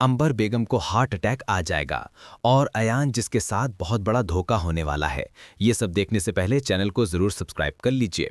अंबर बेगम को heart attack आ जाएगा और अयान जिसके साथ बहुत बड़ा धोखा होने वाला है। ये सब देखने से पहले चैनल को जरूर सब्सक्राइब कर लीजिए।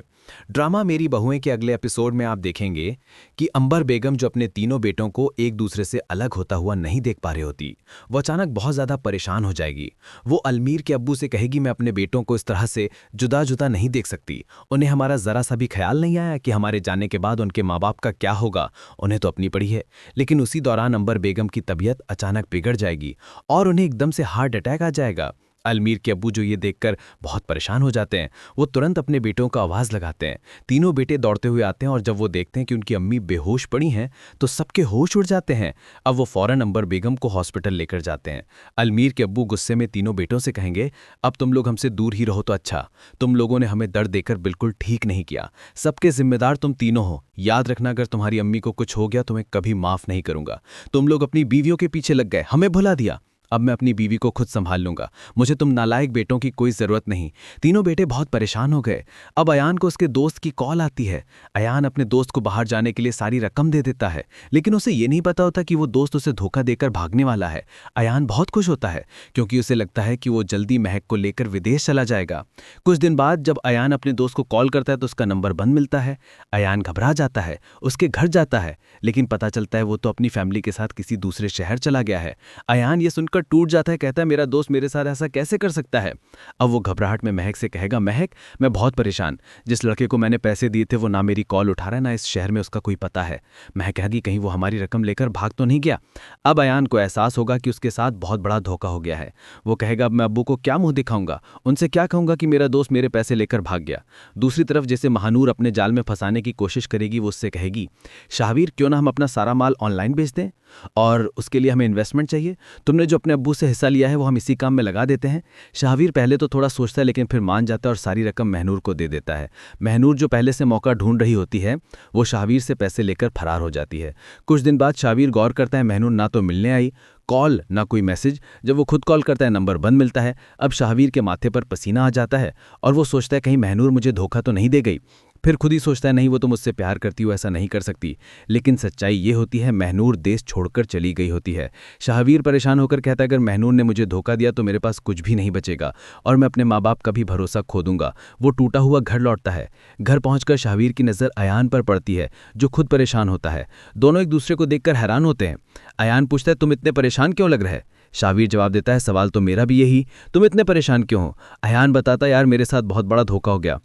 ड्रामा मेरी बहुएं के अगले एपिसोड में आप देखेंगे कि अंबर बेगम जो अपने तीनों बेटों को एक दूसरे से अलग होता हुआ नहीं देख पा रही होती, वो अचानक बहुत ज़्यादा परेशान हो जाएगी। वो अलमीर के अब्बू से कहेगी, मैं अपने बेटों को इस तरह से जुदा जुदा नहीं देख सकती। उन्हें हमारा ज़रा सा भी ख्याल नहीं आया कि हमारे जाने के बाद उनके माँ बाप का क्या होगा। उन्हें तो अपनी पड़ी है। लेकिन उसी दौरान अंबर बेगम की तबीयत अचानक बिगड़ जाएगी और उन्हें एकदम से हार्ट अटैक आ जाएगा। अलमीर के अब्बू जो ये देखकर बहुत परेशान हो जाते हैं, वो तुरंत अपने बेटों का आवाज़ लगाते हैं। तीनों बेटे दौड़ते हुए आते हैं और जब वो देखते हैं कि उनकी अम्मी बेहोश पड़ी हैं तो सबके होश उड़ जाते हैं। अब वो फौरन अंबर बेगम को हॉस्पिटल लेकर जाते हैं। अलमीर के अब्बू गुस्से में तीनों बेटों से कहेंगे, अब तुम लोग हमसे दूर ही रहो तो अच्छा। तुम लोगों ने हमें दर्द देकर बिल्कुल ठीक नहीं किया। सबके जिम्मेदार तुम तीनों हो। याद रखना, अगर तुम्हारी अम्मी को कुछ हो गया तो मैं कभी माफ़ नहीं करूंगा। तुम लोग अपनी बीवियों के पीछे लग गए, हमें भुला दिया। अब मैं अपनी बीवी को खुद संभाल लूंगा। मुझे तुम नालायक बेटों की कोई ज़रूरत नहीं। तीनों बेटे बहुत परेशान हो गए। अब अयान को उसके दोस्त की कॉल आती है। अयान अपने दोस्त को बाहर जाने के लिए सारी रकम दे देता है, लेकिन उसे ये नहीं पता होता कि वो दोस्त उसे धोखा देकर भागने वाला है। अयान बहुत खुश होता है क्योंकि उसे लगता है कि वो जल्दी महक को लेकर विदेश चला जाएगा। कुछ दिन बाद जब अयान अपने दोस्त को कॉल करता है तो उसका नंबर बंद मिलता है। अयान घबरा जाता है, उसके घर जाता है, लेकिन पता चलता है वो तो अपनी फैमिली के साथ किसी दूसरे शहर चला गया है। अयान ये सुनकर टूट जाता है, कहता है मेरा दोस्त मेरे साथ ऐसा कैसे कर सकता है। अब वो घबराहट में महक से कहेगा, महक मैं बहुत परेशान, जिस लड़के को मैंने पैसे दिए थे वो ना मेरी कॉल उठा रहा है, ना इस शहर में उसका कोई पता है। महक कहेगी कहीं वो हमारी रकम लेकर भाग तो नहीं गया। अब अयान को एहसास होगा कि उसके साथ बहुत बड़ा धोखा हो गया है। वो कहेगा, अब मैं अब्बू को क्या मुंह दिखाऊंगा, उनसे क्या कहूंगा कि मेरा दोस्त मेरे पैसे लेकर भाग गया। दूसरी तरफ जैसे महानूर अपने जाल में फंसाने की कोशिश करेगी, वो उससे कहेगी, शाहवीर क्यों ना हम अपना सारा माल ऑनलाइन बेच दें और उसके लिए हमें इन्वेस्टमेंट चाहिए। तुमने जो अपने अब्बू से हिस्सा लिया है वो हम इसी काम में लगा देते हैं। शाहवीर पहले तो थोड़ा सोचता है, लेकिन फिर मान जाता है और सारी रकम महनूर को दे देता है। महनूर जो पहले से मौका ढूंढ रही होती है, वो शाहवीर से पैसे लेकर फरार हो जाती है। कुछ दिन बाद शाहवीर गौर करता है, महनूर ना तो मिलने आई, कॉल ना कोई मैसेज। जब वो खुद कॉल करता है नंबर बंद मिलता है। अब शाहवीर के माथे पर पसीना आ जाता है और वो सोचता है कहीं महनूर मुझे धोखा तो नहीं दे गई। फिर खुद ही सोचता है, नहीं वो तो मुझसे प्यार करती हो, ऐसा नहीं कर सकती। लेकिन सच्चाई ये होती है, महनूर देश छोड़कर चली गई होती है। शाहवीर परेशान होकर कहता है, अगर महनूर ने मुझे धोखा दिया तो मेरे पास कुछ भी नहीं बचेगा और मैं अपने माँ बाप का भी भरोसा खो दूंगा। वो टूटा हुआ घर लौटता है। घर पहुंचकर शाहवीर की नज़र अयान पर पड़ती है, जो खुद परेशान होता है। दोनों एक दूसरे को देखकर हैरान होते हैं। अयान पूछता है, तुम इतने परेशान क्यों लग रहे? शाहवीर जवाब देता है, सवाल तो मेरा भी यही, तुम इतने परेशान क्यों हो? अयान बताता है, यार मेरे साथ बहुत बड़ा धोखा हो गया।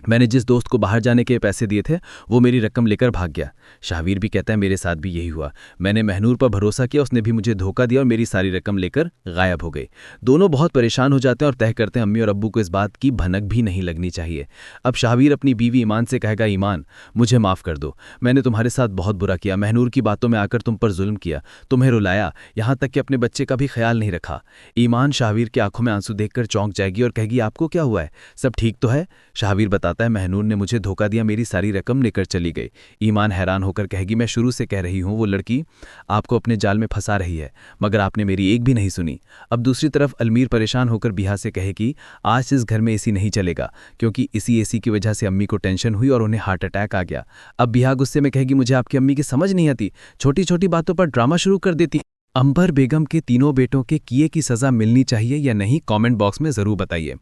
मैंने जिस दोस्त को बाहर जाने के पैसे दिए थे वो मेरी रकम लेकर भाग गया। शाहवीर भी कहता है, मेरे साथ भी यही हुआ। मैंने महनूर पर भरोसा किया, उसने भी मुझे धोखा दिया और मेरी सारी रकम लेकर गायब हो गई। दोनों बहुत परेशान हो जाते हैं और तय करते हैं अम्मी और अब्बू को इस बात की भनक भी नहीं लगनी चाहिए। अब शाहवीर अपनी बीवी ईमान से कहेगा, ईमान मुझे माफ़ कर दो, मैंने तुम्हारे साथ बहुत बुरा किया। महनूर की बातों में आकर तुम पर जुल्म किया, तुम्हें रुलाया, यहाँ तक कि अपने बच्चे का भी ख्याल नहीं रखा। ईमान शाहवीर की आंखों में आंसू देखकर चौंक जाएगी और कहेगी, आपको क्या हुआ है, सब ठीक तो है? शाहवीर बताता है, महनूर ने मुझे धोखा दिया, मेरी सारी रकम लेकर चली गई। ईमान हैरान होकर कहेगी, मैं शुरू से कह रही हूँ वो लड़की आपको अपने जाल में फंसा रही है, मगर आपने मेरी एक भी नहीं सुनी। अब दूसरी तरफ अलमीर परेशान होकर बिहा से कहेगी, आज इस घर में एसी नहीं चलेगा, क्योंकि इसी एसी की वजह से अम्मी को टेंशन हुई और उन्हें हार्ट अटैक आ गया। अब बिहा गुस्से में कहेगी, मुझे आपकी अम्मी की समझ नहीं आती, छोटी छोटी बातों पर ड्रामा शुरू कर देती। अंबर बेगम के तीनों बेटों के किए की सजा मिलनी चाहिए या नहीं, कमेंट बॉक्स में जरूर बताइए।